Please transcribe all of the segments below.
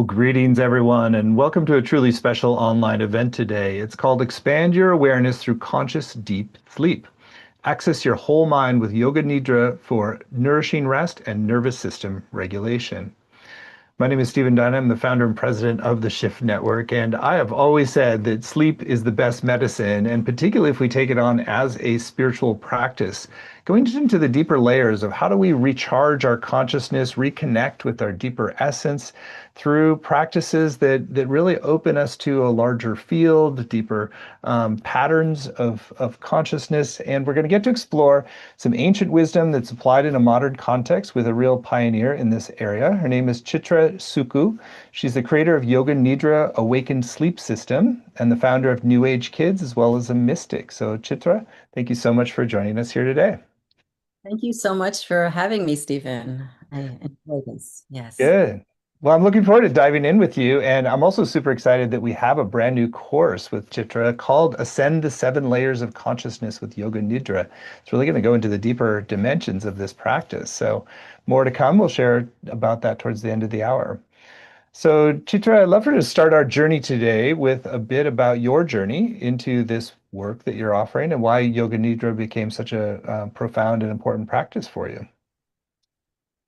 Well, greetings, everyone, and welcome to a truly special online event today. It's called Expand Your Awareness Through Conscious Deep Sleep. Access your whole mind with Yoga Nidra for nourishing rest and nervous system regulation. My name is Stephen Dunn. I'm the founder and president of the Shift Network, and I have always said that sleep is the best medicine, and particularly if we take it on as a spiritual practice, going into the deeper layers of how do we recharge our consciousness, reconnect with our deeper essence through practices that really open us to a larger field, deeper patterns of consciousness. And we're going to get to explore some ancient wisdom that's applied in a modern context with a real pioneer in this area. Her name is Chitra Sukhu. She's the creator of Yoga Nidra Awakened Sleep System and the founder of New Age Kids, as well as a mystic. So, Chitra, thank you so much for joining us here today. Thank you so much for having me, Stephen. I enjoy this. Yes. Good. Well, I'm looking forward to diving in with you. And I'm also super excited that we have a brand new course with Chitra called Ascend the Seven Layers of Consciousness with Yoga Nidra. It's really going to go into the deeper dimensions of this practice. So, more to come. We'll share about that towards the end of the hour. So, Chitra, I'd love for you to start our journey today with a bit about your journey into this work that you're offering and why Yoga Nidra became such a profound and important practice for you.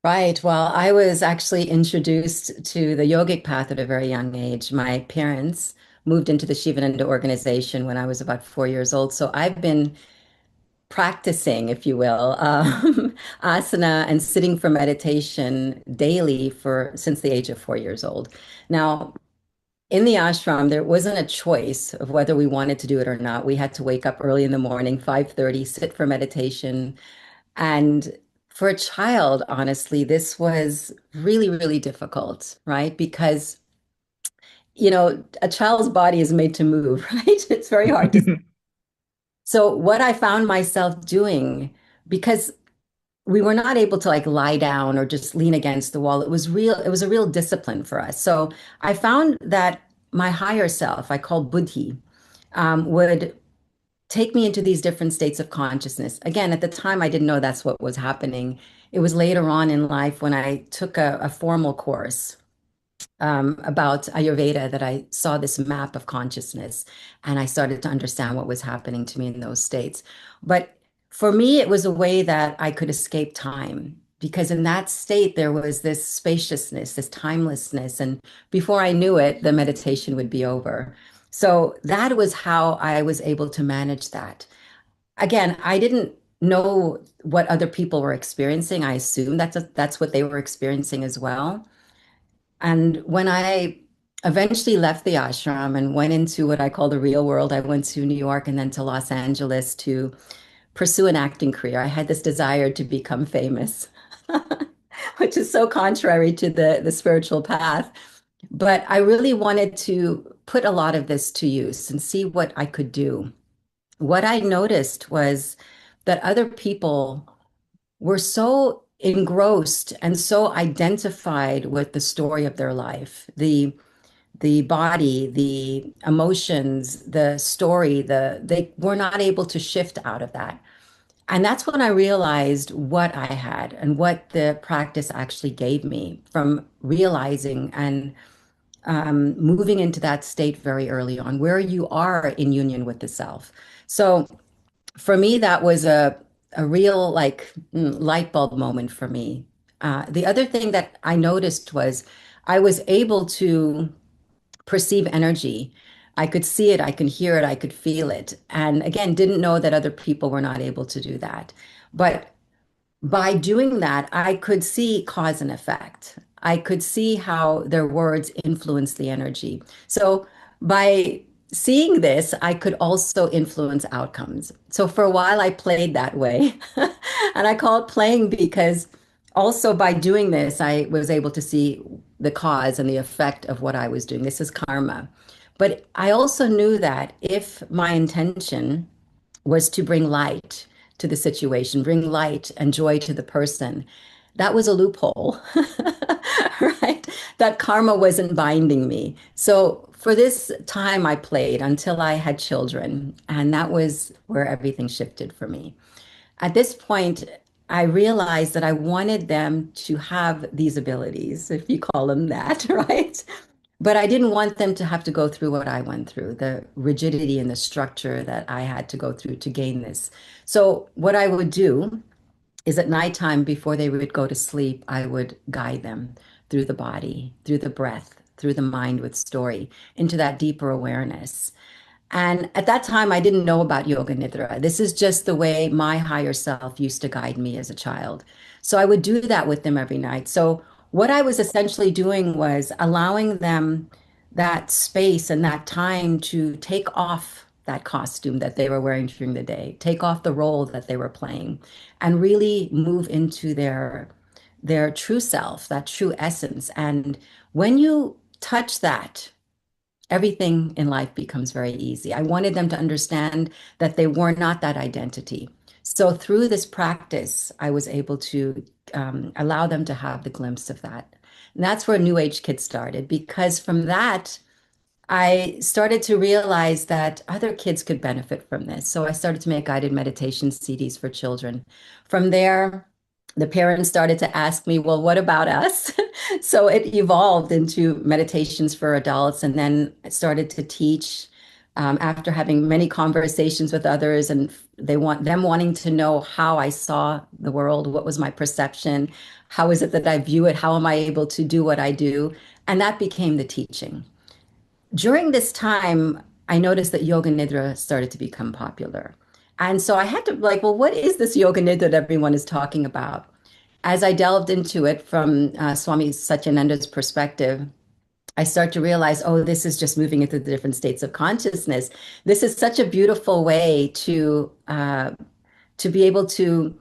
Right. Well, I was actually introduced to the yogic path at a very young age. My parents moved into the Shivananda organization when I was about 4 years old. So I've been practicing, if you will, asana and sitting for meditation daily for since the age of 4 years old. Now, in the ashram, there wasn't a choice of whether we wanted to do it or not. We had to wake up early in the morning, 5:30, sit for meditation. And for a child, honestly, this was really, really difficult, right? Because, a child's body is made to move, right? It's very hard to. So, what I found myself doing, because we were not able to like lie down or just lean against the wall, it was a real discipline for us. So, I found that my higher self, I call Buddhi, would take me into these different states of consciousness. Again, at the time, I didn't know that's what was happening. It was later on in life when I took a formal course about Ayurveda that I saw this map of consciousness and I started to understand what was happening to me in those states. But for me, it was a way that I could escape time. Because in that state, there was this spaciousness, this timelessness. And before I knew it, the meditation would be over. So that was how I was able to manage that. Again, I didn't know what other people were experiencing. I assumed that's what they were experiencing as well. And when I eventually left the ashram and went into what I call the real world, I went to New York and then to Los Angeles to pursue an acting career. I had this desire to become famous, which is so contrary to the spiritual path. But I really wanted to put a lot of this to use and see what I could do. What I noticed was that other people were so engrossed and so identified with the story of their life, the body, the emotions, the story, they were not able to shift out of that. And that's when I realized what I had and what the practice actually gave me from realizing and moving into that state very early on, where you are in union with the self. So for me, that was a real like light bulb moment for me. The other thing that I noticed was I was able to perceive energy. I could see it, I could hear it, I could feel it. And again, didn't know that other people were not able to do that. But by doing that, I could see cause and effect. I could see how their words influence the energy. So by seeing this, I could also influence outcomes. So for a while, I played that way. And I call it playing because also by doing this, I was able to see the cause and the effect of what I was doing. This is karma. But I also knew that if my intention was to bring light to the situation, bring light and joy to the person. That was a loophole, right? That karma wasn't binding me. So for this time, I played until I had children, and that was where everything shifted for me. At this point, I realized that I wanted them to have these abilities, if you call them that, right? But I didn't want them to have to go through what I went through, the rigidity and the structure that I had to go through to gain this. So, what I would do is at nighttime before they would go to sleep, I would guide them through the body, through the breath, through the mind with story into that deeper awareness. And at that time, I didn't know about Yoga Nidra. This is just the way my higher self used to guide me as a child. So I would do that with them every night. So what I was essentially doing was allowing them that space and that time to take off that costume that they were wearing during the day, take off the role that they were playing, and really move into their true self, that true essence. And when you touch that, everything in life becomes very easy. I wanted them to understand that they were not that identity. So through this practice, I was able to allow them to have the glimpse of that. And that's where New Age Kids started, because from that, I started to realize that other kids could benefit from this. So I started to make guided meditation CDs for children. From there, the parents started to ask me, well, what about us? So it evolved into meditations for adults. And then I started to teach after having many conversations with others, and they want them wanting to know how I saw the world, what was my perception, how is it that I view it, how am I able to do what I do? And that became the teaching. During this time, I noticed that Yoga Nidra started to become popular. And so I had to like, well, what is this Yoga Nidra that everyone is talking about? As I delved into it from Swami Satyananda's perspective, I start to realize, oh, this is just moving into the different states of consciousness. This is such a beautiful way to be able to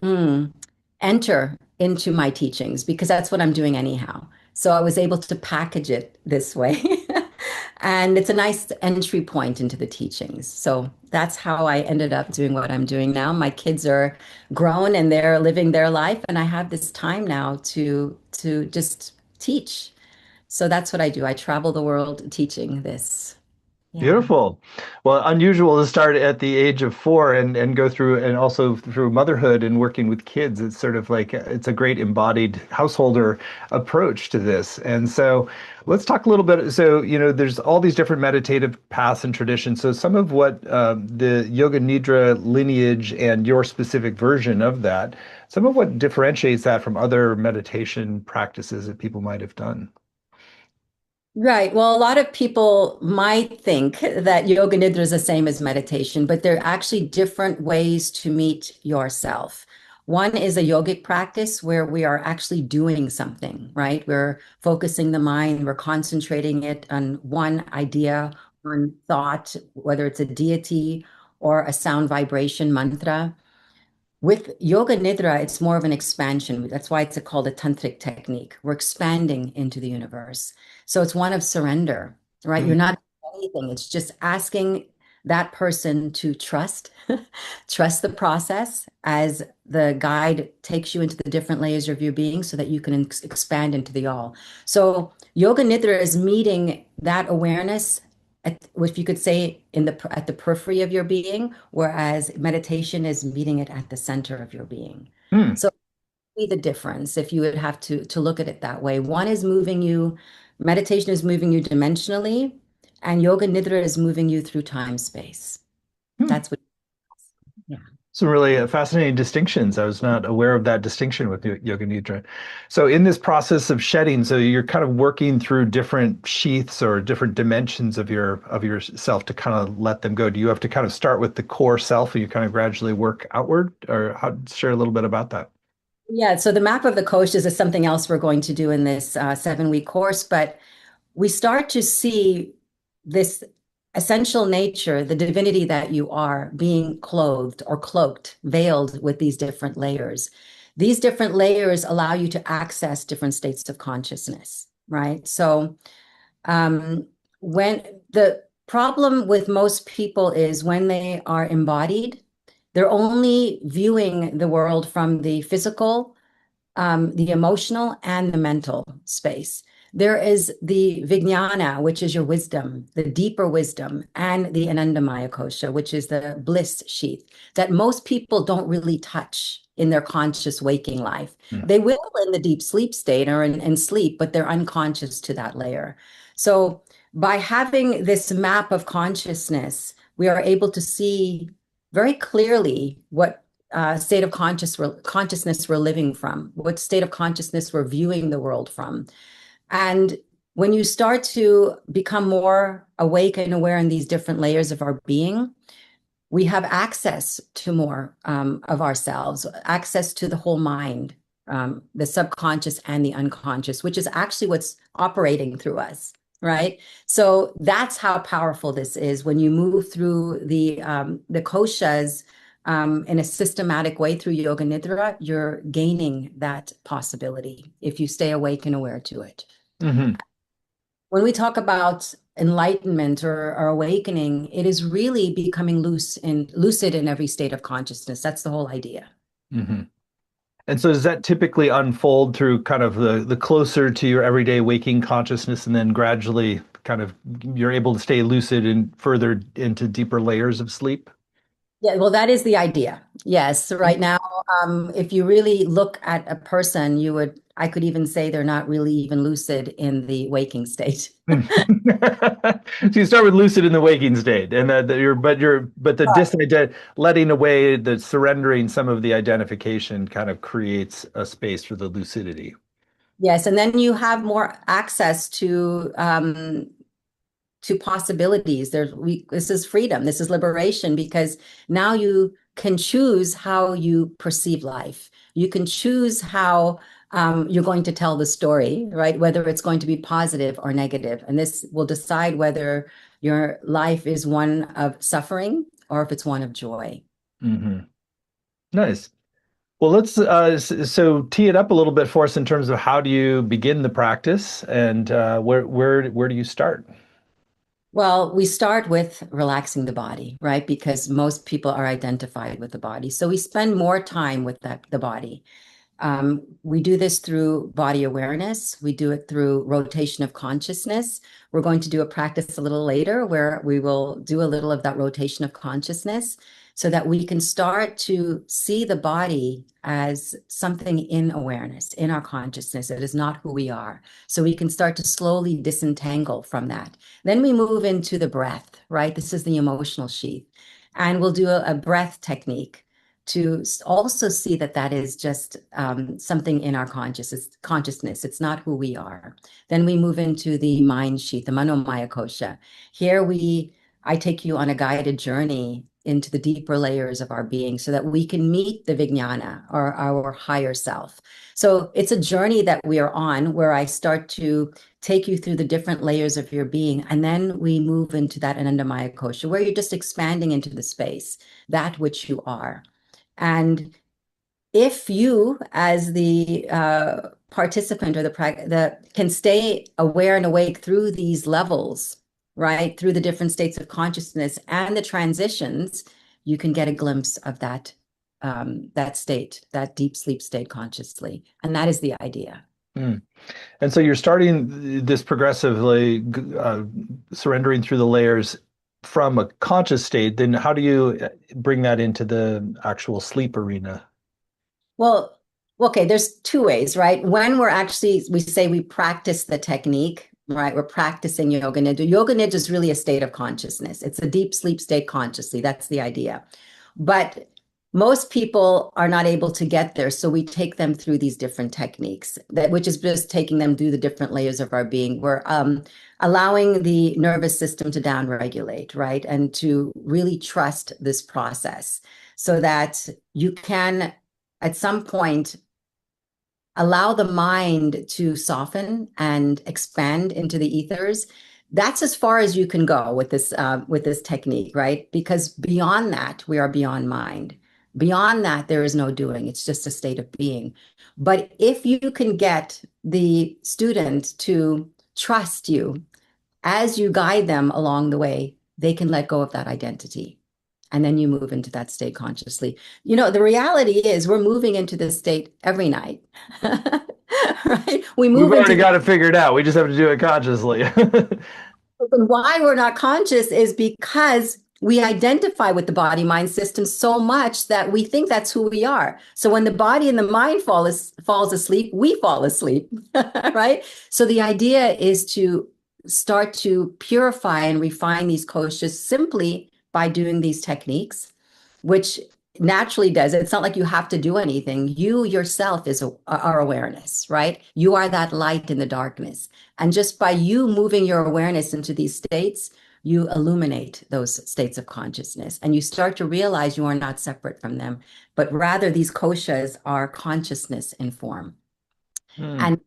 mm, enter into my teachings because that's what I'm doing anyhow. So I was able to package it this way. And it's a nice entry point into the teachings. So that's how I ended up doing what I'm doing now. My kids are grown and they're living their life, and I have this time now to just teach. So that's what I do. I travel the world teaching this. Yeah. Beautiful. Well, unusual to start at the age of 4 and go through and also through motherhood and working with kids. It's sort of like it's a great embodied householder approach to this. And so let's talk a little bit. So, there's all these different meditative paths and traditions. So some of what the Yoga Nidra lineage and your specific version of that, some of what differentiates that from other meditation practices that people might have done. Right. Well, a lot of people might think that yoga nidra is the same as meditation, but they're actually different ways to meet yourself. One is a yogic practice where we are actually doing something, right? We're focusing the mind, we're concentrating it on one idea, one thought, whether it's a deity or a sound vibration mantra. With Yoga Nidra, it's more of an expansion. That's why it's called a tantric technique. We're expanding into the universe. So it's one of surrender, right? You're Mm. not doing anything. It's just asking that person to trust, trust the process as the guide takes you into the different layers of your being so that you can expand into the all. So Yoga Nidra is meeting that awareness if you could say in the at the periphery of your being, whereas meditation is meeting it at the center of your being. Hmm. So be the difference if you would have to look at it that way. One is moving you, meditation is moving you dimensionally, and yoga nidra is moving you through time space. Hmm. That's what, yeah. Some really fascinating distinctions. I was not aware of that distinction with Yoga Nidra. So, in this process of shedding, so you're kind of working through different sheaths or different dimensions of yourself to kind of let them go. Do you have to kind of start with the core self and you kind of gradually work outward, or share a little bit about that? Yeah, so the map of the koshas is something else we're going to do in this 7 week course, but we start to see this essential nature, the divinity that you are, being clothed or cloaked, veiled with these different layers. These different layers allow you to access different states of consciousness, right? So, when the problem with most people is when they are embodied, they're only viewing the world from the physical, the emotional and the mental space. There is the Vijnana, which is your wisdom, the deeper wisdom, and the Anandamaya Kosha, which is the bliss sheath that most people don't really touch. in their conscious waking life. Mm. They will in the deep sleep state or in sleep, but they're unconscious to that layer. So by having this map of consciousness, we are able to see very clearly what state of consciousness we're living from, what state of consciousness we're viewing the world from. And when you start to become more awake and aware in these different layers of our being, we have access to more of ourselves, access to the whole mind, the subconscious and the unconscious, which is actually what's operating through us, right? So that's how powerful this is. When you move through the koshas in a systematic way through Yoga Nidra, you're gaining that possibility if you stay awake and aware to it. Hmm. When we talk about enlightenment or awakening, it is really becoming lucid in every state of consciousness. That's the whole idea. Hmm. And so does that typically unfold through kind of the closer to your everyday waking consciousness, and then gradually kind of you're able to stay lucid and further into deeper layers of sleep? Yeah, well, that is the idea. Yes. Right now, if you really look at a person, I could even say they're not really even lucid in the waking state. So you start with lucid in the waking state, and but the letting away, the surrendering some of the identification kind of creates a space for the lucidity. Yes, and then you have more access to possibilities. This is freedom, this is liberation, because now you can choose how you perceive life. You can choose how you're going to tell the story, right? Whether it's going to be positive or negative. And this will decide whether your life is one of suffering or if it's one of joy. Hmm. Nice. Well, let's so tee it up a little bit for us in terms of how do you begin the practice, and where do you start? Well, we start with relaxing the body, right? Because most people are identified with the body. So we spend more time with the body. We do this through body awareness. We do it through rotation of consciousness. We're going to do a practice a little later where we will do a little of that rotation of consciousness so that we can start to see the body as something in awareness, in our consciousness. It is not who we are. So we can start to slowly disentangle from that. Then we move into the breath, right? This is the emotional sheath. And we'll do a breath technique to also see that that is just something in our consciousness. It's not who we are. Then we move into the mind sheath, the Manomaya Kosha. Here I take you on a guided journey into the deeper layers of our being so that we can meet the Vijnana or our higher self. So it's a journey that we are on where I start to take you through the different layers of your being. And then we move into that Anandamaya Kosha where you're just expanding into the space, that which you are. And if you, as the participant or the can stay aware and awake through these levels, right, through the different states of consciousness and the transitions, you can get a glimpse of that state, that deep sleep state consciously, and that is the idea. Mm. And so you're starting this progressively surrendering through the layers from a conscious state. Then how do you bring that into the actual sleep arena? Well, okay, there's two ways, right? When we say we practice the technique, right? We're practicing Yoga Nidra. Yoga Nidra is really a state of consciousness. It's a deep sleep state consciously. That's the idea. But most people are not able to get there. So we take them through these different techniques, which is just taking them through the different layers of our being. We're allowing the nervous system to downregulate, right? And to really trust this process so that you can at some point allow the mind to soften and expand into the ethers. That's as far as you can go with this technique, right? Because beyond that, we are beyond mind. Beyond that, there is no doing. It's just a state of being. But if you can get the student to trust you as you guide them along the way, they can let go of that identity. And then you move into that state consciously. The reality is we're moving into this state every night, right? We We've move already into got it figured out. We just have to do it consciously. why we're not conscious is because We identify with the body mind system so much that we think that's who we are. So when the body and the mind falls asleep, we fall asleep, right? So the idea is to start to purify and refine these koshas simply by doing these techniques, which naturally does. It's not like you have to do anything. You yourself is our awareness, right? You are that light in the darkness. And just by you moving your awareness into these states, you illuminate those states of consciousness and you start to realize you are not separate from them, but rather these koshas are consciousness in form Hmm. and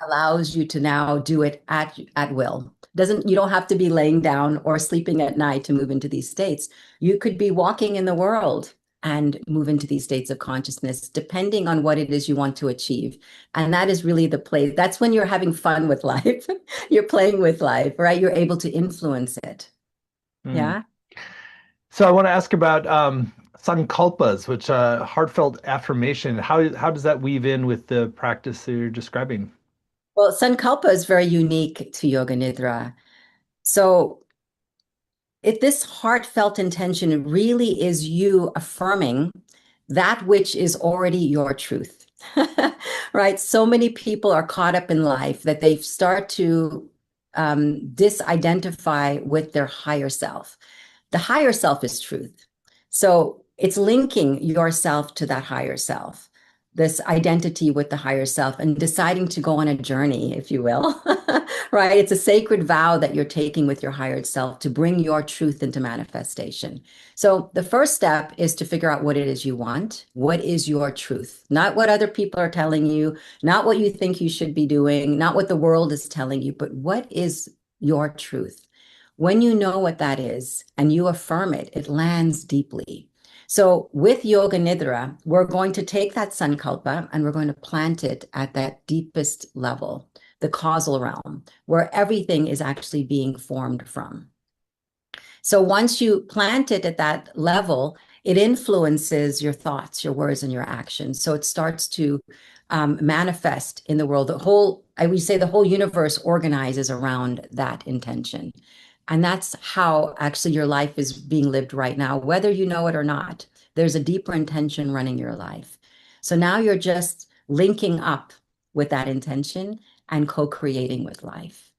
allows you to now do it at will. Doesn't You don't have to be laying down or sleeping at night to move into these states. You could be walking in the world and move into these states of consciousness depending on what it is you want to achieve. And that is really the play. That's when you're having fun with life. You're playing with life, right? You're able to influence it. Hmm. Yeah. So I want to ask about sankalpas, which heartfelt affirmation. How does that weave in with the practice that you're describing? Well, Sankalpa is very unique to Yoga Nidra. So if this heartfelt intention really is you affirming that which is already your truth, right? So many people are caught up in life that they start to disidentify with their higher self. The higher self is truth. So it's linking yourself to that higher self, this identity with the higher self, and deciding to go on a journey, if you will, right? It's a sacred vow that you're taking with your higher self to bring your truth into manifestation. So the first step is to figure out what it is you want. What is your truth? Not what other people are telling you, not what you think you should be doing, not what the world is telling you, but what is your truth? When you know what that is and you affirm it, it lands deeply. So with Yoga Nidra, we're going to take that sankalpa and we're going to plant it at that deepest level, the causal realm, where everything is actually being formed from. So once you plant it at that level, it influences your thoughts, your words, and your actions. So it starts to manifest in the world. I would say the whole universe organizes around that intention. And that's how actually your life is being lived right now, whether you know it or not. There's a deeper intention running your life. So now you're just linking up with that intention and co-creating with life.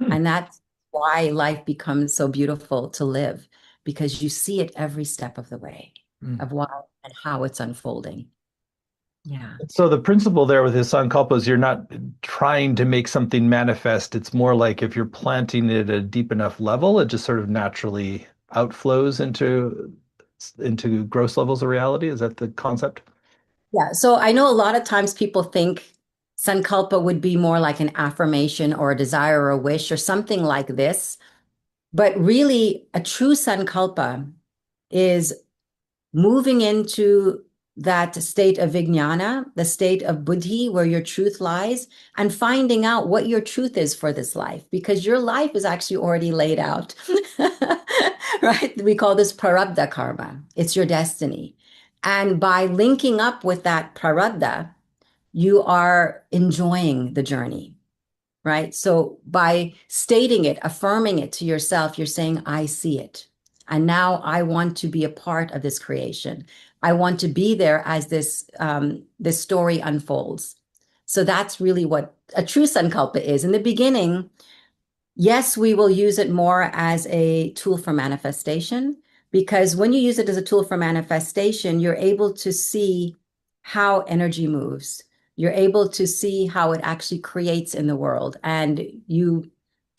Hmm. And that's why life becomes so beautiful to live, because you see it every step of the way Hmm. of why and how it's unfolding. Yeah. So the principle there with his sankalpa is you're not trying to make something manifest. It's more like if you're planting it at a deep enough level, it just sort of naturally outflows into gross levels of reality. Is that the concept? Yeah. So I know a lot of times people think Sankalpa would be more like an affirmation or a desire or a wish or something like this. But really, a true Sankalpa is moving into that state of vijnana, the state of buddhi, where your truth lies, and finding out what your truth is for this life, because your life is actually already laid out. Right? We call this prarabdha karma. It's your destiny. And by linking up with that prarabdha, you are enjoying the journey, right? So by stating it, affirming it to yourself, you're saying, I see it. And now I want to be a part of this creation. I want to be there as this story unfolds. So that's really what a true sankalpa is. In the beginning, yes, we will use it more as a tool for manifestation, because when you use it as a tool for manifestation, you're able to see how energy moves. You're able to see how it actually creates in the world, and you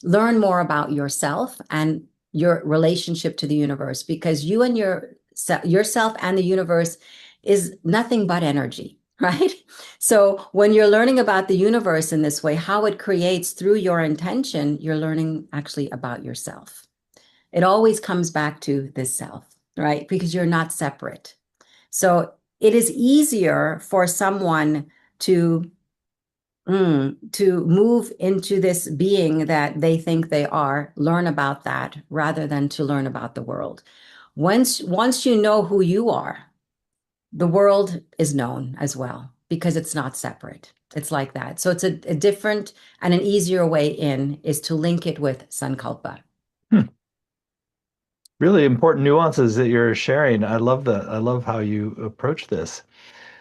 learn more about yourself and your relationship to the universe, because you and yourself and the universe is nothing but energy, right? So when you're learning about the universe in this way, how it creates through your intention, you're learning actually about yourself. It always comes back to this self, right? Because you're not separate. So it is easier for someone to to move into this being that they think they are, learn about that rather than to learn about the world. Once you know who you are, the world is known as well because it's not separate. It's like that. So it's a different and an easier way in is to link it with sankalpa. Hmm. Really important nuances that you're sharing. I love that. I love how you approach this.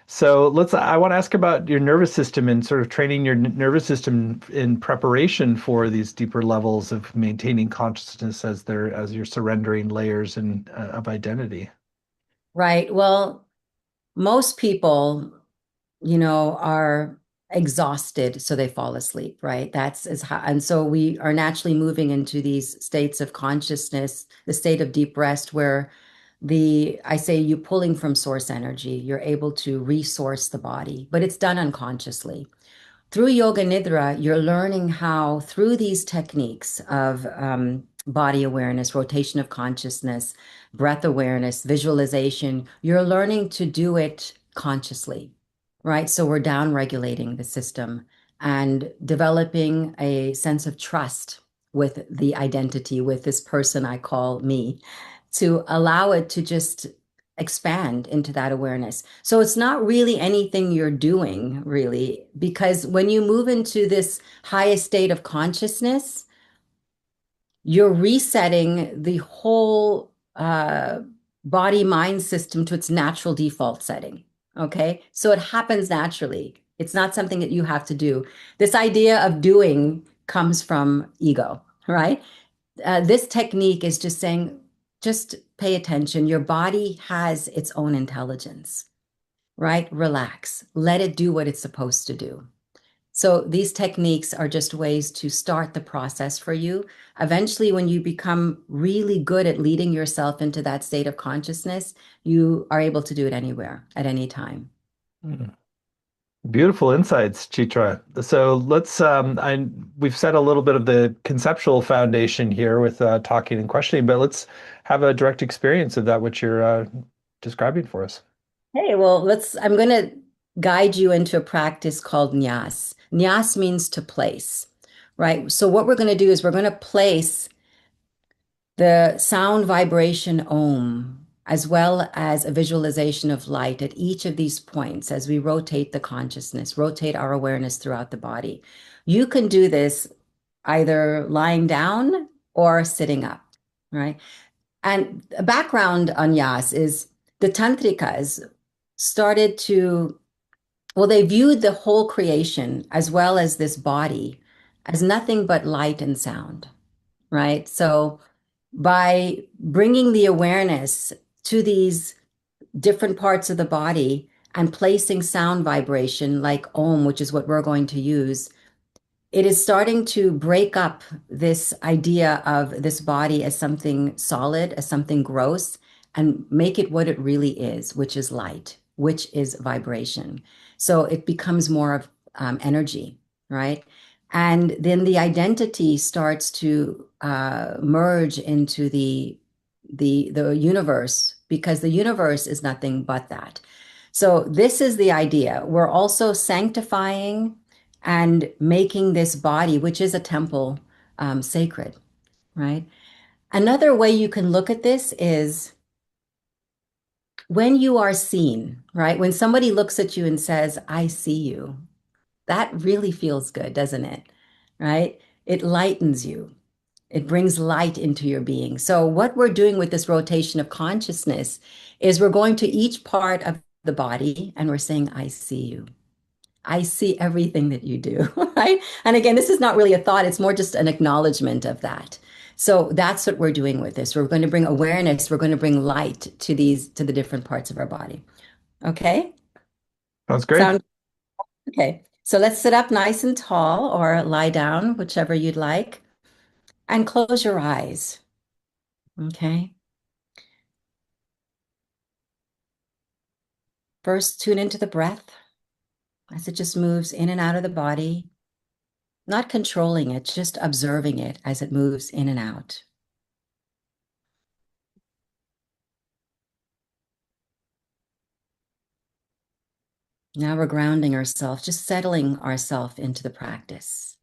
So I want to ask about your nervous system and sort of training your nervous system in preparation for these deeper levels of maintaining consciousness as you're surrendering layers of identity. Right. Well, most people, are exhausted, so they fall asleep, right? That's as how, and so we are naturally moving into these states of consciousness, the state of deep rest, where I say you pulling from source energy, you're able to resource the body, but it's done unconsciously. Through Yoga Nidra, you're learning how, through these techniques of body awareness, rotation of consciousness, breath awareness, visualization, you're learning to do it consciously, right? So we're down regulating the system and developing a sense of trust with the identity, with this person I call me, to allow it to just expand into that awareness. So it's not really anything you're doing, really, because when you move into this highest state of consciousness, you're resetting the whole body mind system to its natural default setting. Okay. So it happens naturally. It's not something that you have to do. This idea of doing comes from ego, right? This technique is just saying, just pay attention. Your body has its own intelligence, right? Relax. Let it do what it's supposed to do. So these techniques are just ways to start the process for you. Eventually, when you become really good at leading yourself into that state of consciousness, you are able to do it anywhere, at any time. Hmm. Beautiful insights, Chitra. So we've set a little bit of the conceptual foundation here with talking and questioning, but let's have a direct experience of that, which you're describing for us. Hey, well, I'm going to guide you into a practice called nyas. Nyas means to place, right? So what we're going to do is we're going to place the sound vibration Om, as well as a visualization of light at each of these points as we rotate the consciousness, rotate our awareness throughout the body. You can do this either lying down or sitting up, right? And a background on Yas is the Tantrikas started to, well, they viewed the whole creation as well as this body as nothing but light and sound, right? So by bringing the awareness to these different parts of the body and placing sound vibration like Om, which is what we're going to use, it is starting to break up this idea of this body as something solid, as something gross, and make it what it really is, which is light, which is vibration. So it becomes more of energy, right? And then the identity starts to merge into the universe, because the universe is nothing but that. So this is the idea. We're also sanctifying and making this body, which is a temple, sacred, right? Another way you can look at this is when you are seen, right? When somebody looks at you and says, I see you, that really feels good, doesn't it? Right? It lightens you. It brings light into your being. So what we're doing with this rotation of consciousness is we're going to each part of the body and we're saying, I see you. I see everything that you do, right? And again, this is not really a thought, it's more just an acknowledgement of that. So that's what we're doing with this. We're going to bring awareness, we're going to bring light to the different parts of our body. Okay? Sounds great. Sound okay. So let's sit up nice and tall or lie down, whichever you'd like, and close your eyes. Okay? First, tune into the breath as it just moves in and out of the body, not controlling it, just observing it as it moves in and out. Now we're grounding ourselves, just settling ourselves into the practice.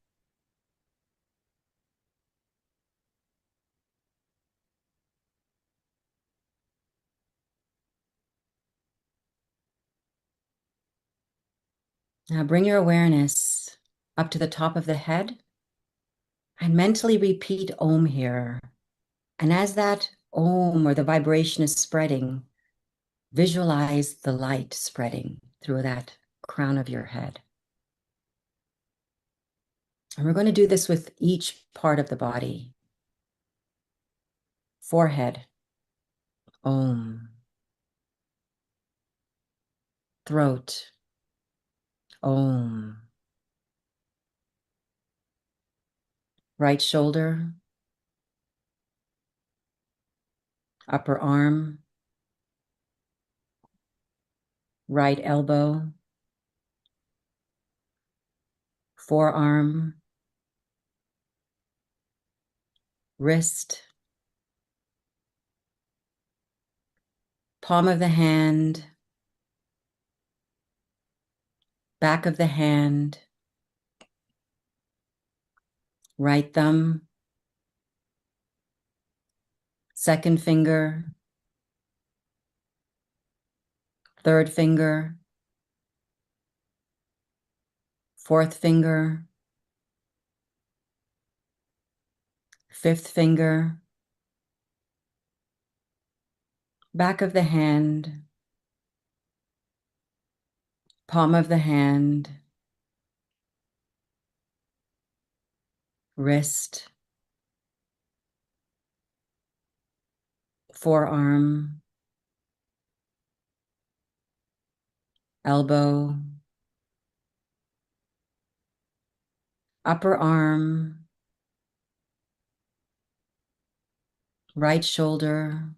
Now bring your awareness up to the top of the head and mentally repeat Om here. And as that Om, or the vibration is spreading. Visualize the light spreading through that crown of your head. And we're going to do this with each part of the body. Forehead, Om. Throat, Om. Right shoulder, upper arm, right elbow, forearm, wrist, palm of the hand, back of the hand, right thumb, second finger, third finger, fourth finger, fifth finger, back of the hand, palm of the hand, wrist, forearm, elbow, upper arm, right shoulder,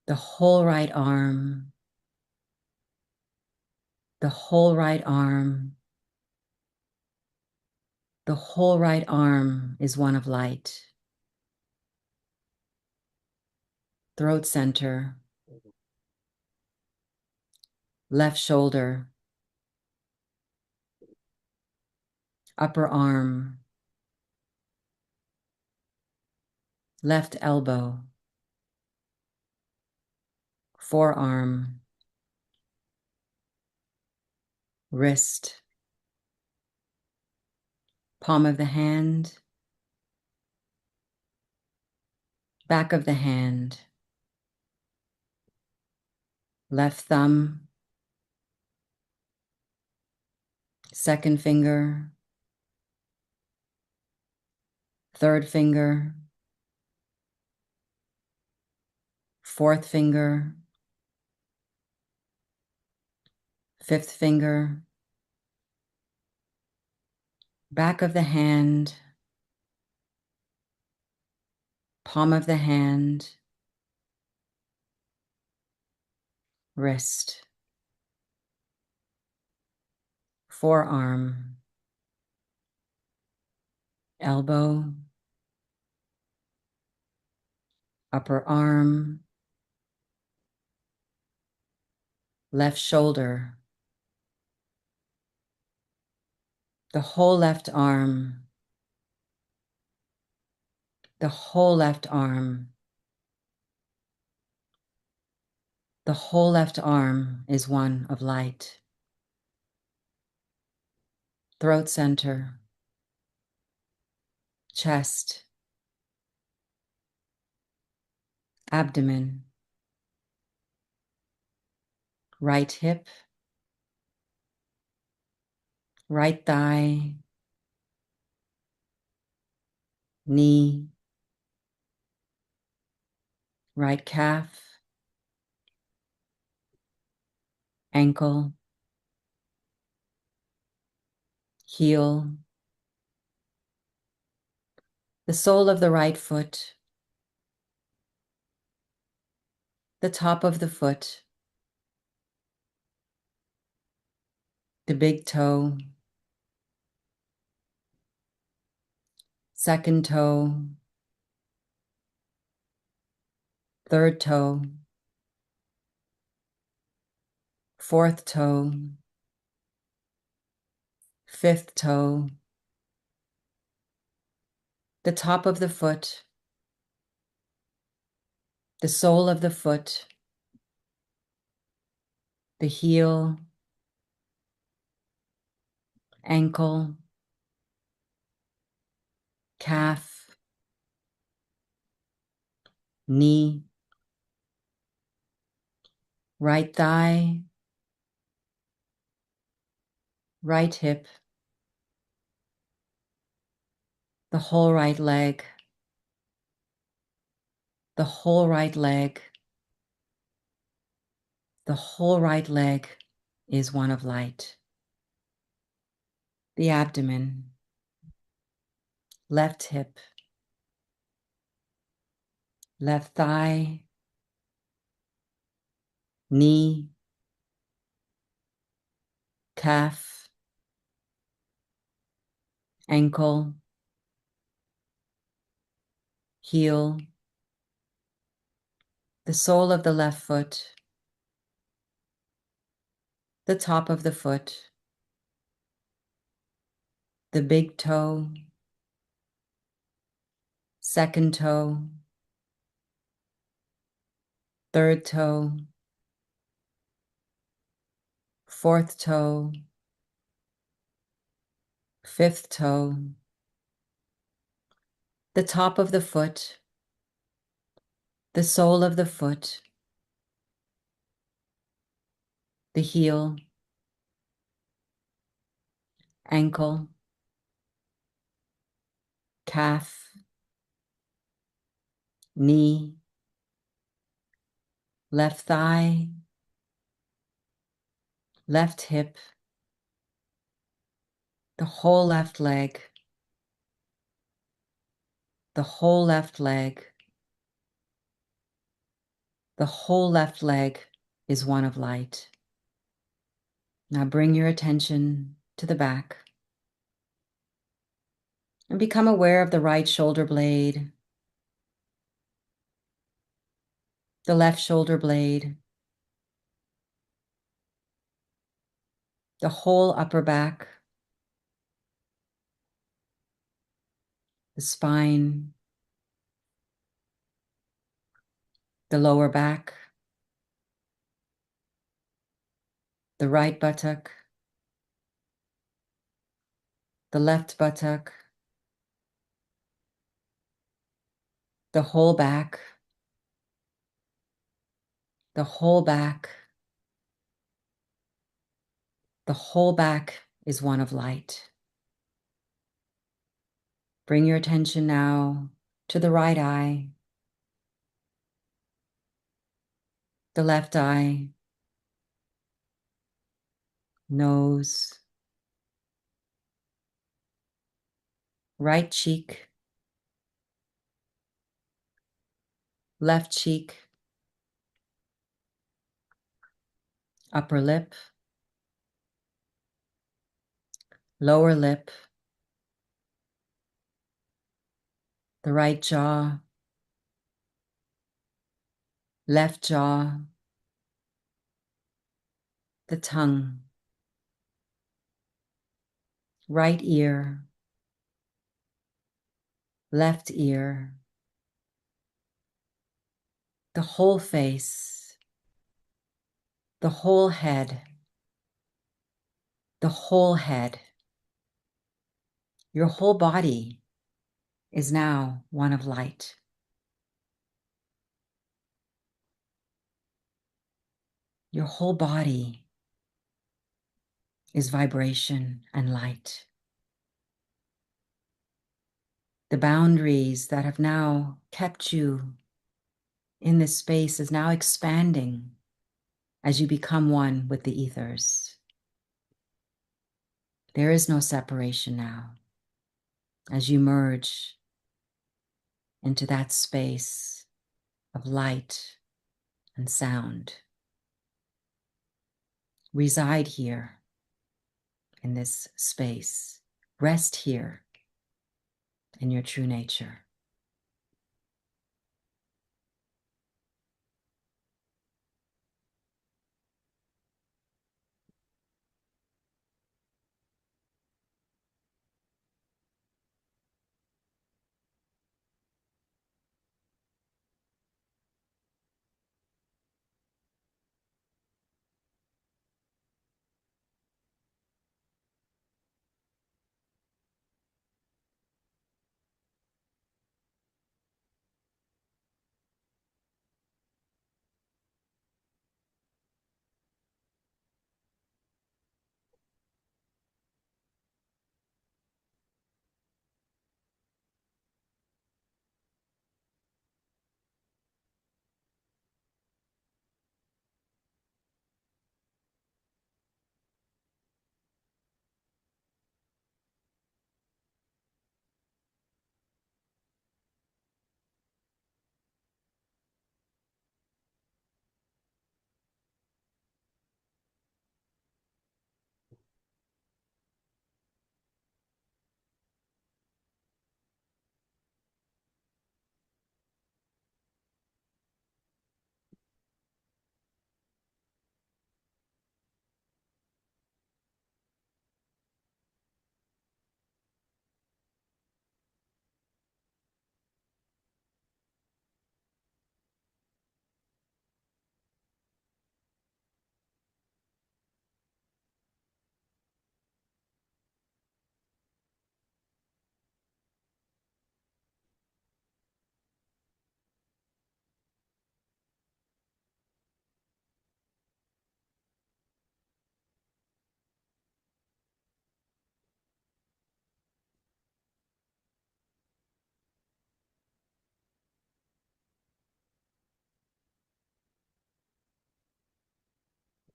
the whole right arm, the whole right arm. The whole right arm is one of light. Throat center, left shoulder, upper arm, left elbow, forearm, wrist, palm of the hand, back of the hand, left thumb, second finger, third finger, fourth finger, fifth finger, back of the hand, palm of the hand, wrist, forearm, elbow, upper arm, left shoulder, the whole left arm, the whole left arm. The whole left arm is one of light. Throat center, chest, abdomen, right hip, right thigh, knee, right calf, ankle, heel, the sole of the right foot, the top of the foot, the big toe, second toe, third toe, fourth toe, fifth toe, the top of the foot, the sole of the foot, the heel, ankle, calf, knee, right thigh, right hip, the whole right leg, the whole right leg, the whole right leg is one of light. The abdomen, left hip, left thigh, knee, calf, ankle, heel, the sole of the left foot, the top of the foot, the big toe, second toe, third toe, fourth toe, fifth toe, the top of the foot, the sole of the foot, the heel, ankle, calf, knee, left thigh, left hip, the whole left leg, the whole left leg, the whole left leg is one of light. Now bring your attention to the back and become aware of the right shoulder blade, the left shoulder blade, the whole upper back, the spine, the lower back, the right buttock, the left buttock, the whole back, the whole back. The whole back is one of light. Bring your attention now to the right eye, the left eye, nose, right cheek, left cheek, upper lip, lower lip, the right jaw, left jaw, the tongue, right ear, left ear, the whole face, the whole head, the whole head. Your whole body is now one of light. Your whole body is vibration and light. The boundaries that have now kept you in this space is now expanding as you become one with the ethers. There is no separation now as you merge into that space of light and sound. Reside here in this space. Rest here in your true nature.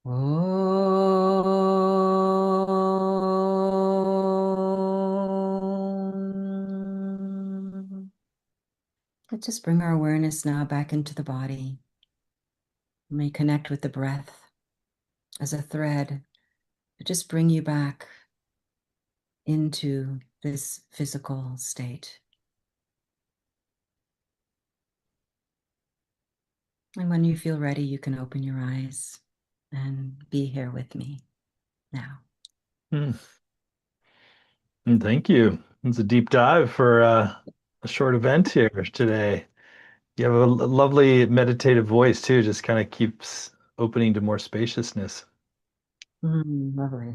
Om. Let's just bring our awareness now back into the body. We may connect with the breath as a thread to just bring you back into this physical state. And when you feel ready, you can open your eyes and be here with me now. Hmm. And thank you. It's a deep dive for a short event here today. You have a lovely meditative voice too, just kind of keeps opening to more spaciousness. Lovely.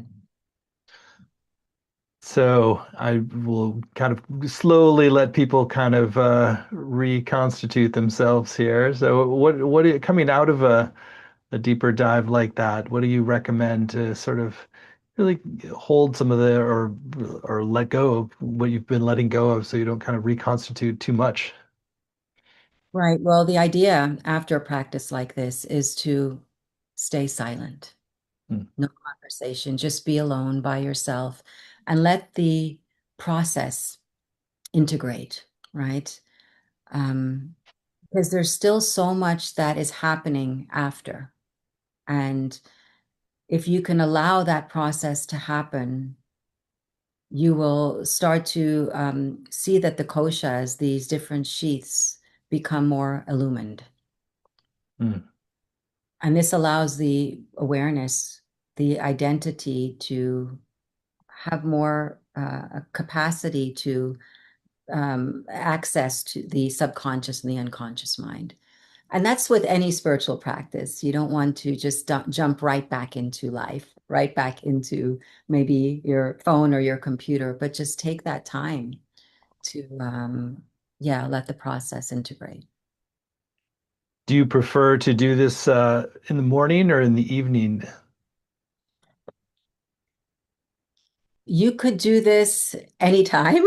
So I will kind of slowly let people kind of reconstitute themselves here. So coming out of a deeper dive like that, what do you recommend to sort of really hold some of the or let go of what you've been letting go of so you don't kind of reconstitute too much? Right. Well, the idea after a practice like this is to stay silent, Hmm. no conversation, just be alone by yourself and let the process integrate, right? Um, because there's still so much that is happening after. And if you can allow that process to happen, you will start to see that the koshas, these different sheaths, become more illumined. Hmm. And this allows the awareness, the identity to have more capacity to access to the subconscious and the unconscious mind. And that's with any spiritual practice. You don't want to just jump right back into life, right back into maybe your phone or your computer, but just take that time to, yeah, let the process integrate. Do you prefer to do this in the morning or in the evening? You could do this anytime.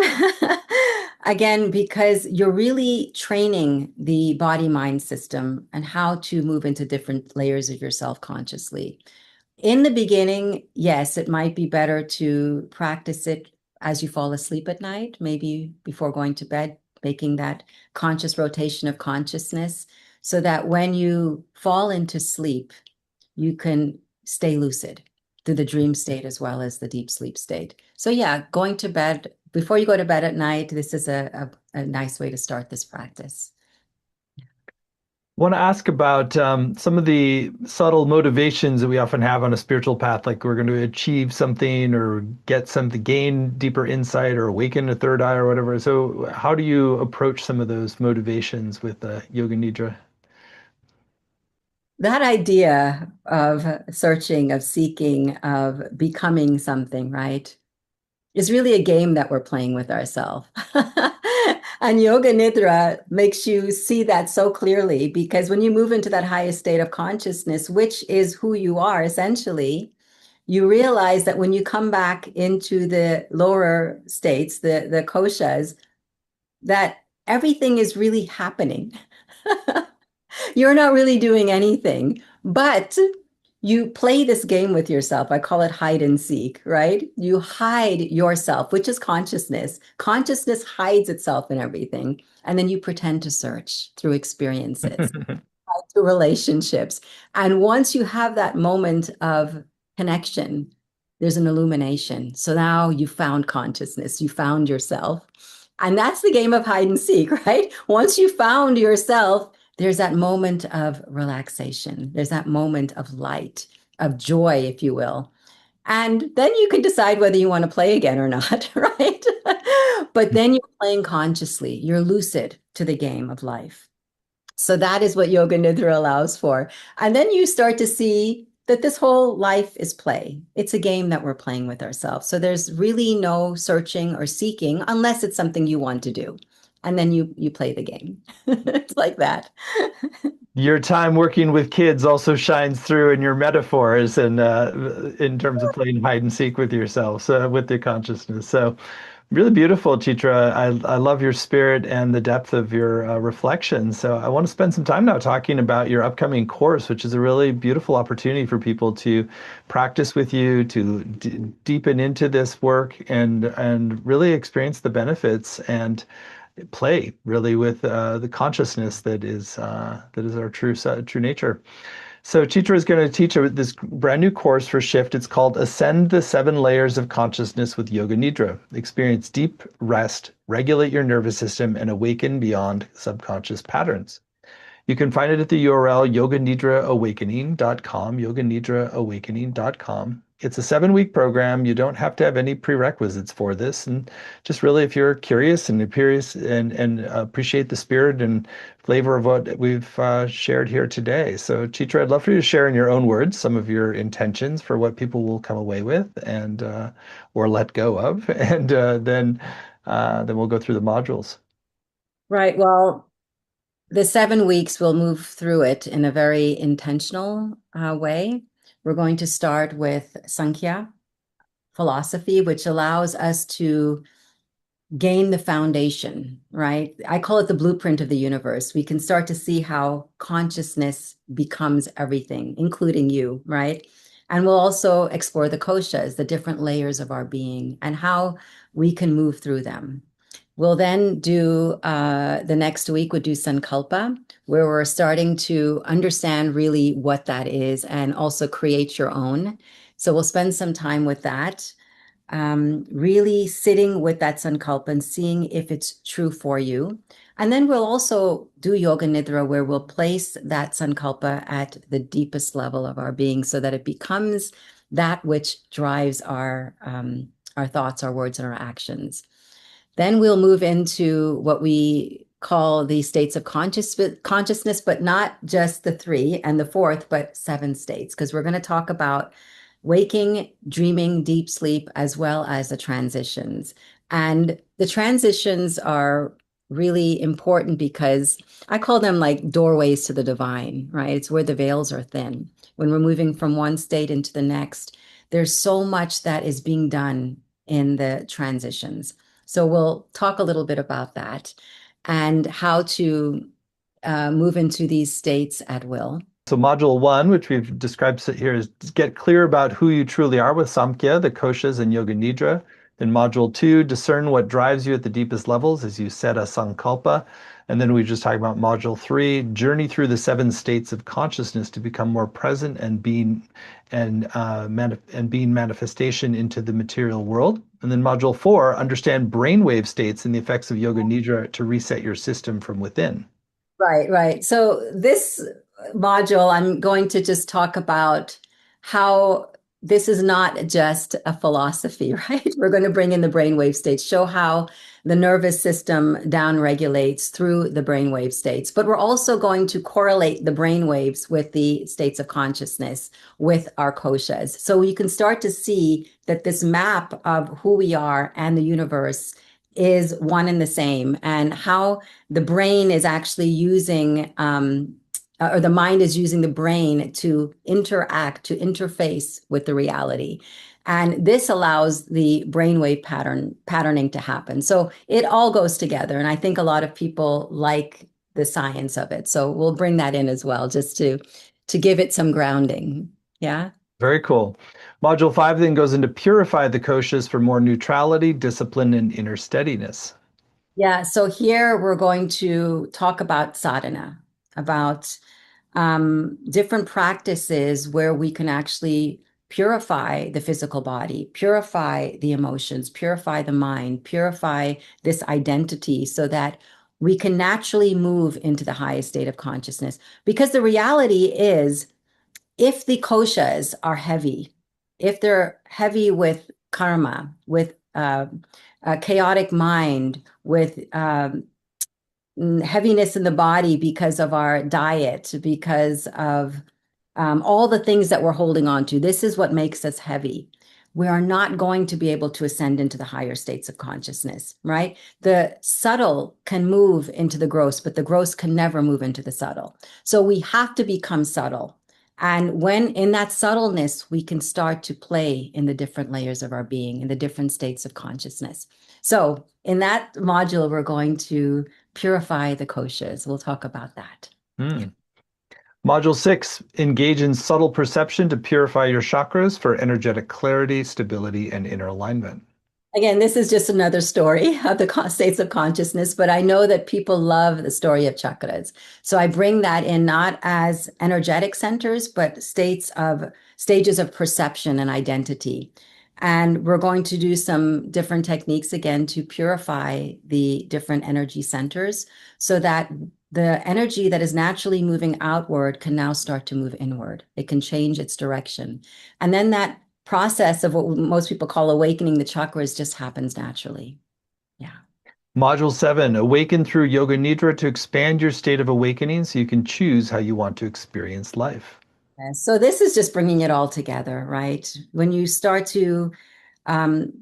Again, because you're really training the body mind system and how to move into different layers of yourself consciously. In the beginning, yes, it might be better to practice it as you fall asleep at night, maybe before going to bed, making that conscious rotation of consciousness so that when you fall into sleep, you can stay lucid through the dream state as well as the deep sleep state. So, yeah, going to bed before you go to bed at night, this is a nice way to start this practice. Want to ask about some of the subtle motivations that we often have on a spiritual path, like we're going to achieve something or get something, gain deeper insight or awaken a third eye or whatever. So, how do you approach some of those motivations with Yoga Nidra? That idea of searching, of seeking, of becoming something, right, is really a game that we're playing with ourselves. And Yoga Nidra makes you see that so clearly because when you move into that highest state of consciousness, which is who you are essentially, you realize that when you come back into the lower states, the koshas, that everything is really happening. You're not really doing anything, but you play this game with yourself. I call it hide and seek, right? You hide yourself, which is consciousness. Consciousness hides itself in everything. And then you pretend to search through experiences, through relationships. And once you have that moment of connection, there's an illumination. So now you found consciousness, you found yourself. And that's the game of hide and seek, right? Once you found yourself, there's that moment of relaxation. There's that moment of light, of joy, if you will. And then you can decide whether you want to play again or not, right? But then you're playing consciously. You're lucid to the game of life. So that is what Yoga Nidra allows for. And then you start to see that this whole life is play. It's a game that we're playing with ourselves. So there's really no searching or seeking unless it's something you want to do. And then you play the game. It's like that. Your time working with kids also shines through in your metaphors and in terms of playing hide and seek with yourself, so with your consciousness. So Really beautiful, Chitra. I love your spirit and the depth of your reflection. So I want to spend some time now talking about your upcoming course, which is a really beautiful opportunity for people to practice with you, to deepen into this work, and really experience the benefits and play really with the consciousness that is our true nature. So Chitra is going to teach this brand new course for Shift. It's called Ascend the Seven Layers of Consciousness with Yoga Nidra. Experience deep rest, regulate your nervous system, and awaken beyond subconscious patterns. You can find it at the URL yoganidraawakening.com, yoganidraawakening.com. It's a 7-week program. You don't have to have any prerequisites for this. And just really, if you're curious and appreciate the spirit and flavor of what we've shared here today. So, Chitra, I'd love for you to share in your own words some of your intentions for what people will come away with and or let go of. And then we'll go through the modules. Right. Well, the 7 weeks, we'll move through it in a very intentional way. We're going to start with Sankhya philosophy, which allows us to gain the foundation, right? I call it the blueprint of the universe. We can start to see how consciousness becomes everything, including you, right? And we'll also explore the koshas, the different layers of our being, and how we can move through them. We'll then do the next week, we'll do Sankalpa, where we're starting to understand really what that is and also create your own. So we'll spend some time with that, really sitting with that Sankalpa and seeing if it's true for you. And then we'll also do Yoga Nidra, where we'll place that Sankalpa at the deepest level of our being so that it becomes that which drives our thoughts, our words, and our actions. Then we'll move into what we call the states of consciousness, but not just the three and the fourth, but 7 states, because we're going to talk about waking, dreaming, deep sleep, as well as the transitions. And the transitions are really important because I call them like doorways to the divine, right? It's where the veils are thin. When we're moving from one state into the next, there's so much that is being done in the transitions. So we'll talk a little bit about that and how to move into these states at will. So module 1, which we've described here, is to get clear about who you truly are with Samkhya, the koshas, and Yoga Nidra. Then module 2, discern what drives you at the deepest levels as you set a sankalpa. And then we just talked about module 3, journey through the 7 states of consciousness to become more present and being manifestation into the material world. And then module 4, understand brainwave states and the effects of Yoga Nidra to reset your system from within. Right, right. So this module, I'm going to just talk about how this is not just a philosophy, right? We're going to bring in the brainwave states, show how the nervous system downregulates through the brainwave states. But we're also going to correlate the brainwaves with the states of consciousness with our koshas. So you can start to see that this map of who we are and the universe is one and the same, and how the brain is actually using, or the mind is using the brain to interact, to interface with the reality. And this allows the brainwave patterning to happen. So it all goes together. And I think a lot of people like the science of it. So we'll bring that in as well, just to give it some grounding. Yeah. Very cool. Module 5 then goes into purify the koshas for more neutrality, discipline, and inner steadiness. Yeah. So here we're going to talk about sadhana, about different practices where we can actually purify the physical body, purify the emotions, purify the mind, purify this identity so that we can naturally move into the highest state of consciousness. Because the reality is, if the koshas are heavy, if they're heavy with karma, with a chaotic mind, with heaviness in the body because of our diet, because of all the things that we're holding on to. This is what makes us heavy. We are not going to be able to ascend into the higher states of consciousness, right? The subtle can move into the gross, but the gross can never move into the subtle. So we have to become subtle. And when in that subtleness, we can start to play in the different layers of our being, in the different states of consciousness. So, in that module, we're going to purify the koshas. We'll talk about that. Yeah. Hmm. Module 6, engage in subtle perception to purify your chakras for energetic clarity, stability, and inner alignment. Again, this is just another story of the states of consciousness, but I know that people love the story of chakras. So I bring that in not as energetic centers, but stages of perception and identity. And we're going to do some different techniques again to purify the different energy centers so that the energy that is naturally moving outward can now start to move inward. It can change its direction. And then that process of what most people call awakening the chakras just happens naturally. Yeah. Module 7, awaken through Yoga Nidra to expand your state of awakening so you can choose how you want to experience life. So this is just bringing it all together, right? When you start to um,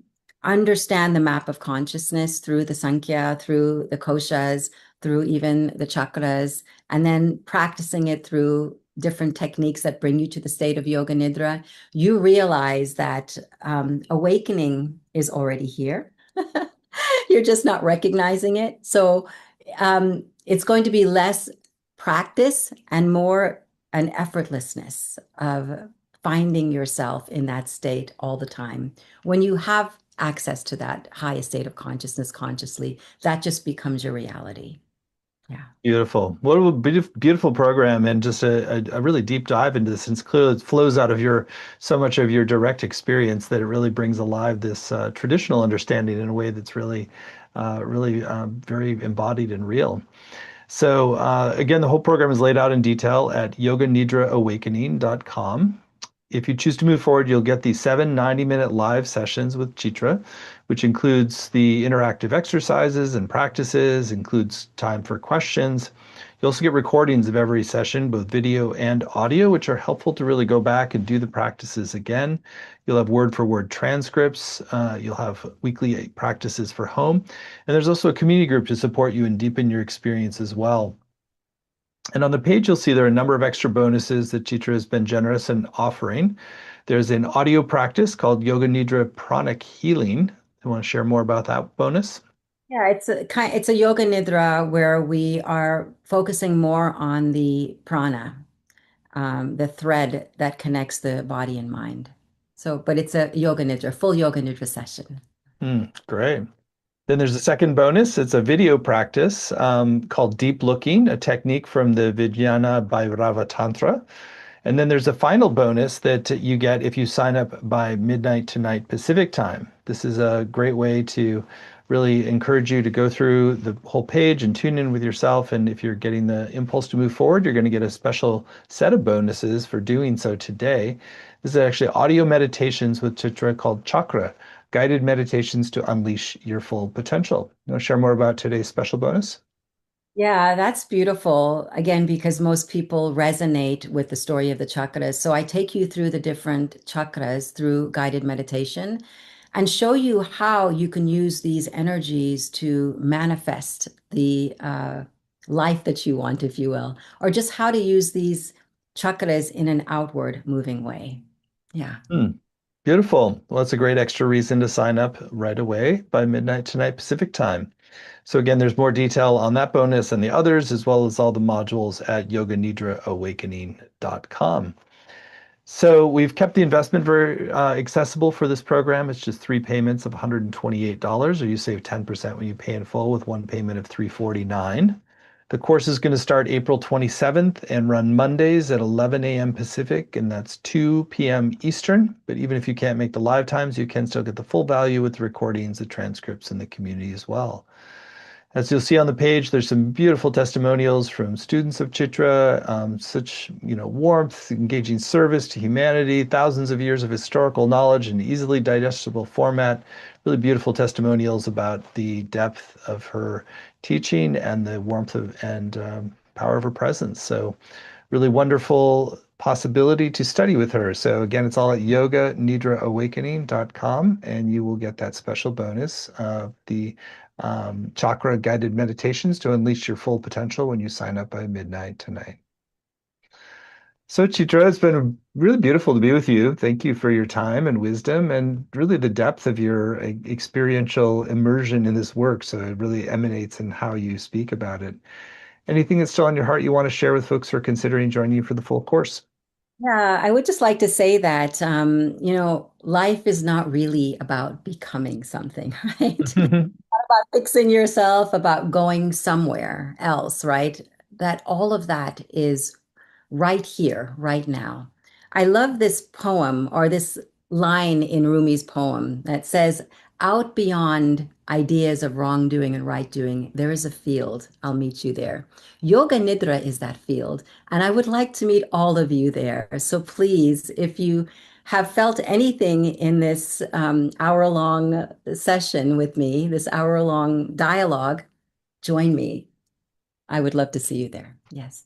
understand the map of consciousness through the Sankhya, through the koshas, through even the chakras, and then practicing it through different techniques that bring you to the state of Yoga Nidra, you realize that awakening is already here. You're just not recognizing it. So it's going to be less practice and more an effortlessness of finding yourself in that state all the time. When you have access to that highest state of consciousness consciously, that just becomes your reality. Yeah. Beautiful. What a beautiful program, and just a really deep dive into this. Since clearly it flows out of your so much of your direct experience that it really brings alive this traditional understanding in a way that's really very embodied and real. So again, the whole program is laid out in detail at yoganidraawakening.com. If you choose to move forward, you'll get the 7 90-minute live sessions with Chitra, which includes the interactive exercises and practices, includes time for questions. You'll also get recordings of every session, both video and audio, which are helpful to really go back and do the practices again. You'll have word for word transcripts. You'll have weekly practices for home. And there's also a community group to support you and deepen your experience as well. And on the page, you'll see there are a number of extra bonuses that Chitra has been generous in offering. There's an audio practice called Yoga Nidra Pranic Healing. I want to share more about that bonus. Yeah, it's a yoga nidra where we are focusing more on the prana, the thread that connects the body and mind. So, but it's a yoga nidra, full yoga nidra session. Great. Then there's a second bonus. It's a video practice called Deep Looking, a technique from the Vijnana Bhairava Tantra. And then there's a final bonus that you get if you sign up by midnight tonight Pacific time. This is a great way to really encourage you to go through the whole page and tune in with yourself. And if you're getting the impulse to move forward, you're going to get a special set of bonuses for doing so today. This is actually audio meditations with Chitra called Chakra, guided meditations to unleash your full potential. You want to share more about today's special bonus? Yeah, that's beautiful. Again, because most people resonate with the story of the chakras. So I take you through the different chakras through guided meditation and show you how you can use these energies to manifest the life that you want, if you will, or just how to use these chakras in an outward moving way. Yeah. Hmm. Beautiful. Well, that's a great extra reason to sign up right away by midnight tonight Pacific time. So again, there's more detail on that bonus and the others, as well as all the modules at yoganidraawakening.com. So we've kept the investment very accessible for this program. It's just three payments of $128, or you save 10% when you pay in full with one payment of $349. The course is going to start April 27th and run Mondays at 11 a.m. Pacific, and that's 2 p.m. Eastern. But even if you can't make the live times, you can still get the full value with the recordings, the transcripts, and the community as well. As you'll see on the page, there's some beautiful testimonials from students of Chitra, such warmth, engaging service to humanity, thousands of years of historical knowledge in easily digestible format. Really beautiful testimonials about the depth of her teaching and the warmth and power of her presence. So really wonderful possibility to study with her. So again, it's all at yoganidraawakening.com, and you will get that special bonus of the chakra guided meditations to unleash your full potential when you sign up by midnight tonight. So, Chitra, it's been really beautiful to be with you. Thank you for your time and wisdom and really the depth of your experiential immersion in this work. So it really emanates in how you speak about it. Anything that's still on your heart you want to share with folks who are considering joining you for the full course? Yeah, I would just like to say that, life is not really about becoming something, right? About fixing yourself, about going somewhere else, right? That all of that is right here, right now. I love this poem or this line in Rumi's poem that says, out beyond ideas of wrongdoing and right doing, there is a field. I'll meet you there. Yoga Nidra is that field. And I would like to meet all of you there. So please, if you have felt anything in this hour-long session with me, this hour-long dialogue, join me. I would love to see you there. Yes.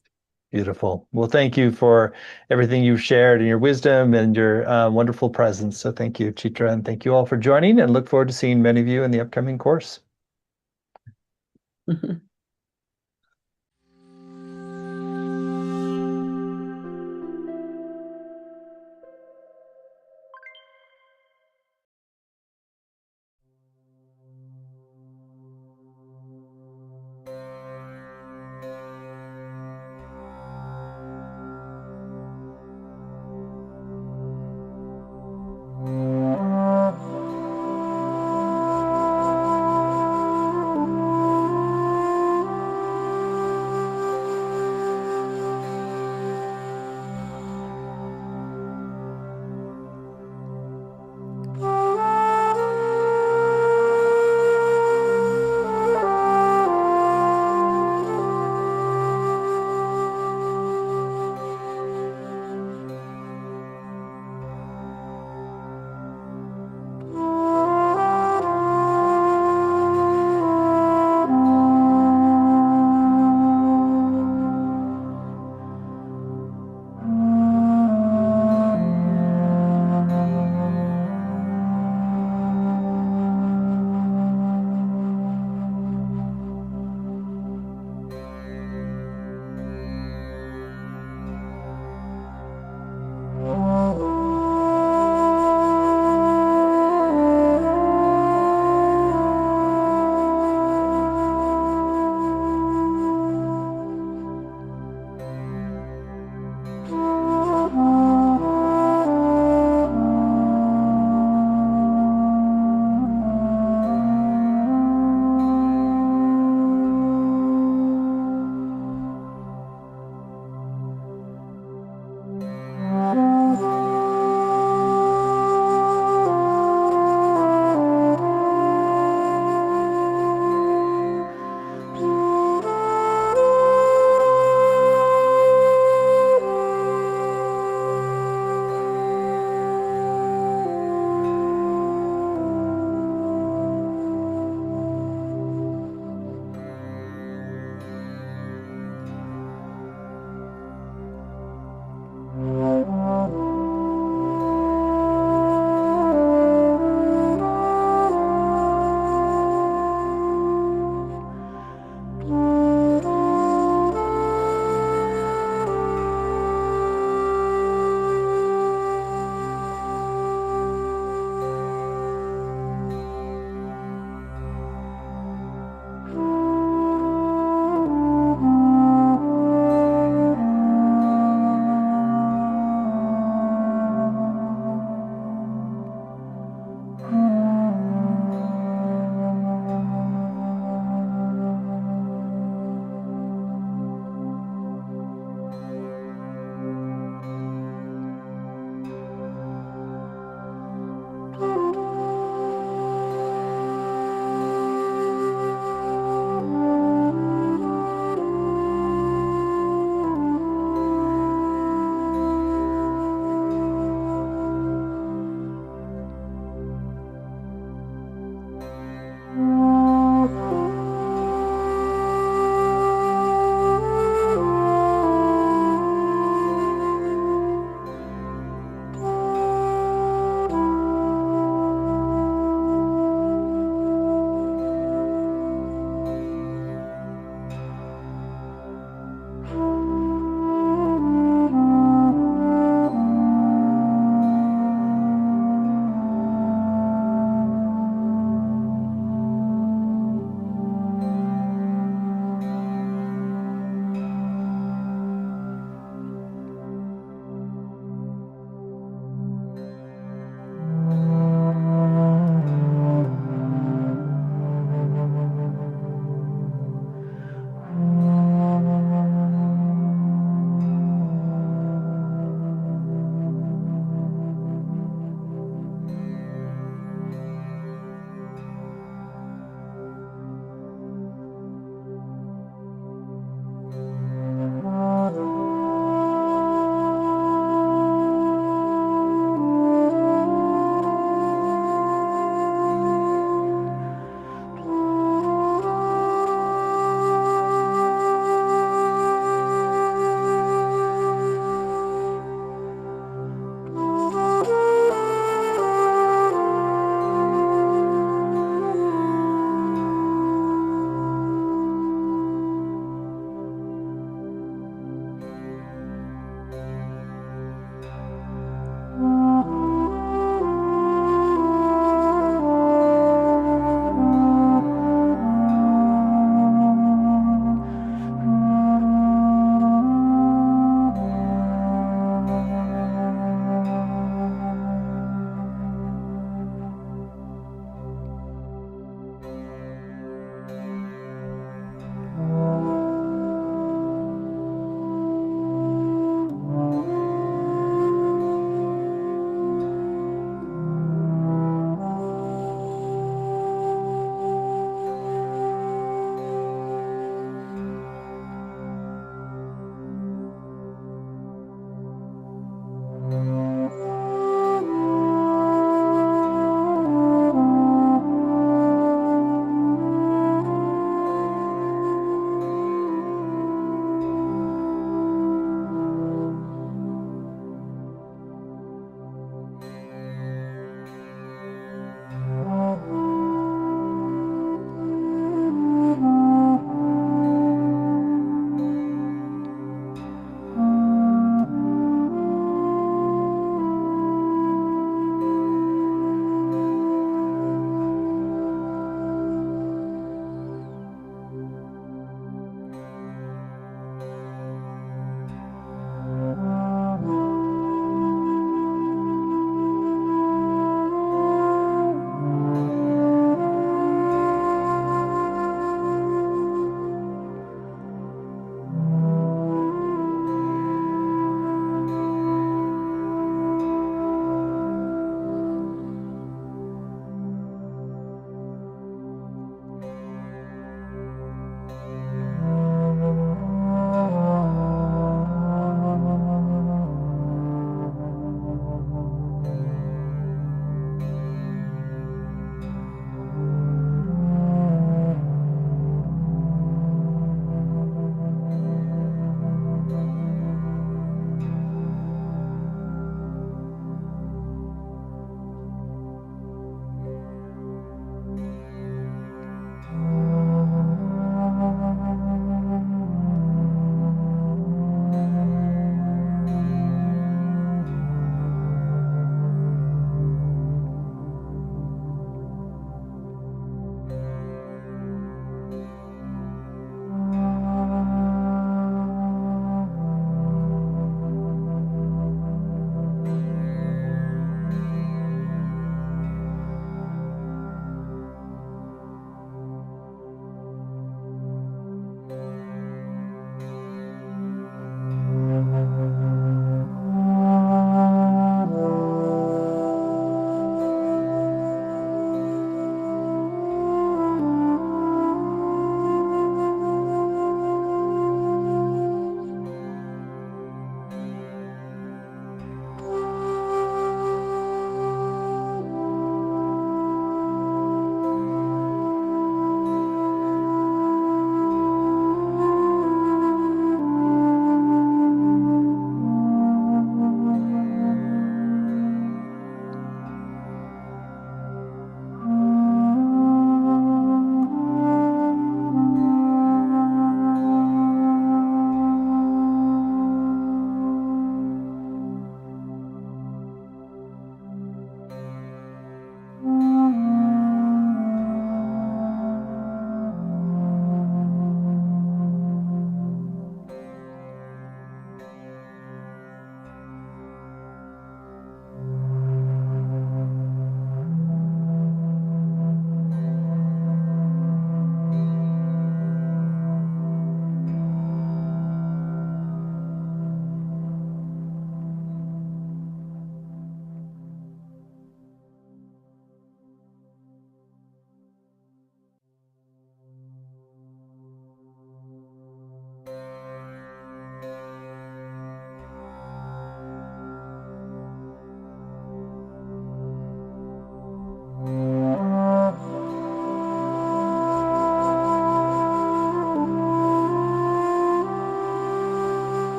Beautiful. Well, thank you for everything you've shared and your wisdom and your wonderful presence. So thank you, Chitra, and thank you all for joining and look forward to seeing many of you in the upcoming course.